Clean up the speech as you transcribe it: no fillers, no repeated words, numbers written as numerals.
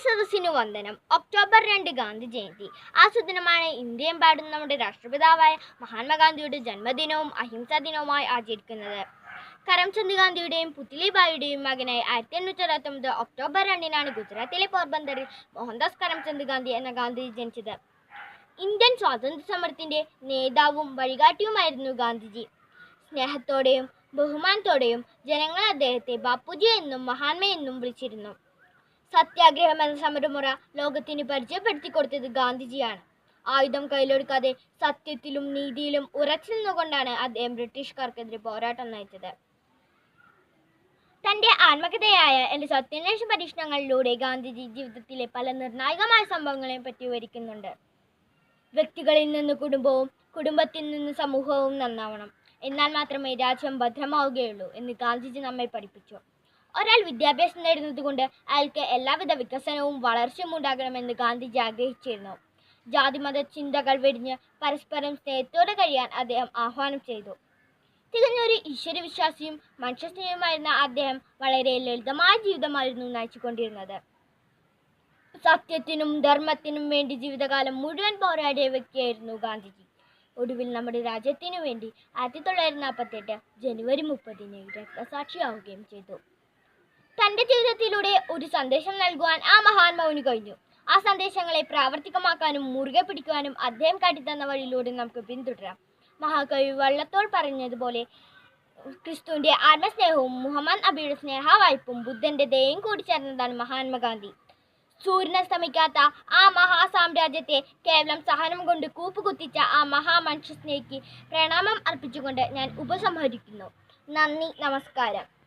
സദസ്സിനു വന്ദനം. ഒക്ടോബർ 2 ഗാന്ധി ജയന്തി. ആ സുദിനമാണ് ഇന്ത്യയെമ്പാടും നമ്മുടെ രാഷ്ട്രപിതാവായ മഹാത്മാഗാന്ധിയുടെ ജന്മദിനവും അഹിംസാ ദിനവുമായി ആചരിക്കുന്നത്. കരംചന്ദ് ഗാന്ധിയുടെയും പുത്ലിബായിയുടെയും മകനായി 1869 ഒക്ടോബർ 2 ഗുജറാത്തിലെ പോർബന്ദറിൽ മോഹൻദാസ് കരംചന്ദ് ഗാന്ധി എന്ന ഗാന്ധിജി ജനിച്ചത്. ഇന്ത്യൻ സ്വാതന്ത്ര്യ സമരത്തിന്റെ നേതാവും വഴികാട്ടിയുമായിരുന്നു ഗാന്ധിജി. സ്നേഹത്തോടെയും ബഹുമാനത്തോടെയും ജനങ്ങൾ അദ്ദേഹത്തെ ബാപ്പുജി എന്നും മഹാത്മയെന്നും വിളിച്ചിരുന്നു. സത്യാഗ്രഹം എന്ന സമരമുറ ലോകത്തിന് പരിചയപ്പെടുത്തി കൊടുത്തത് ഗാന്ധിജിയാണ്. ആയുധം കയ്യിലെടുക്കാതെ സത്യത്തിലും നീതിയിലും ഉറച്ചു നിന്നുകൊണ്ടാണ് അദ്ദേഹം ബ്രിട്ടീഷുകാർക്കെതിരെ പോരാട്ടം നയിച്ചത്. തൻ്റെ ആത്മകഥയായ എൻ്റെ സത്യാന്വേഷണ പരീക്ഷണങ്ങളിലൂടെ ഗാന്ധിജി ജീവിതത്തിലെ പല നിർണായകമായ സംഭവങ്ങളെയും പറ്റി വിവരിക്കുന്നുണ്ട്. വ്യക്തികളിൽ നിന്ന് കുടുംബവും, കുടുംബത്തിൽ നിന്ന് സമൂഹവും നന്നാവണം. എന്നാൽ മാത്രമേ രാജ്യം ഭദ്രമാവുകയുള്ളൂ എന്ന് ഗാന്ധിജി നമ്മെ പഠിപ്പിച്ചു. ഒരാൾ വിദ്യാഭ്യാസം നേടുന്നത് കൊണ്ട് അയാൾക്ക് എല്ലാവിധ വികസനവും വളർച്ചയും ഉണ്ടാകണമെന്ന് ഗാന്ധിജി ആഗ്രഹിച്ചിരുന്നു. ജാതിമത ചിന്തകൾ വെടിഞ്ഞ് പരസ്പരം സ്നേഹത്തോടെ കഴിയാൻ അദ്ദേഹം ആഹ്വാനം ചെയ്തു. തികഞ്ഞൊരു ഈശ്വരവിശ്വാസിയും മനുഷ്യസ്നേഹിയുമായിരുന്ന അദ്ദേഹം വളരെ ലളിതമായ ജീവിതമായിരുന്നു നയിച്ചുകൊണ്ടിരുന്നത്. സത്യത്തിനും ധർമ്മത്തിനും വേണ്ടി ജീവിതകാലം മുഴുവൻ പോരാടിയ വ്യക്തിയായിരുന്നു ഗാന്ധിജി. ഒടുവിൽ നമ്മുടെ രാജ്യത്തിനു വേണ്ടി 1948 ജനുവരി 30 രക്തസാക്ഷിയാവുകയും ചെയ്തു. തൻ്റെ ജീവിതത്തിലൂടെ ഒരു സന്ദേശം നൽകുവാൻ ആ മഹാത്മാവിന് കഴിഞ്ഞു. ആ സന്ദേശങ്ങളെ പ്രാവർത്തികമാക്കാനും മുറുകെ പിടിക്കുവാനും അദ്ദേഹം കാട്ടിത്തന്ന വഴിയിലൂടെ നമുക്ക് പിന്തുടരാം. മഹാകവി വള്ളത്തോൾ പറഞ്ഞതുപോലെ ക്രിസ്തുവിൻ്റെ ആത്മസ്നേഹവും മുഹമ്മദ് നബിയുടെ സ്നേഹവായ്പും ബുദ്ധൻ്റെ ദയയും കൂടി ചേർന്നതാണ് മഹാത്മാഗാന്ധി. സൂര്യനസ്തമിക്കാത്ത ആ മഹാസാമ്രാജ്യത്തെ കേവലം സഹനം കൊണ്ട് കൂപ്പുകുത്തിച്ച ആ മഹാമനുഷ്യസ്നേഹിക്ക് പ്രണാമം അർപ്പിച്ചുകൊണ്ട് ഞാൻ ഉപസംഹരിക്കുന്നു. നന്ദി, നമസ്കാരം.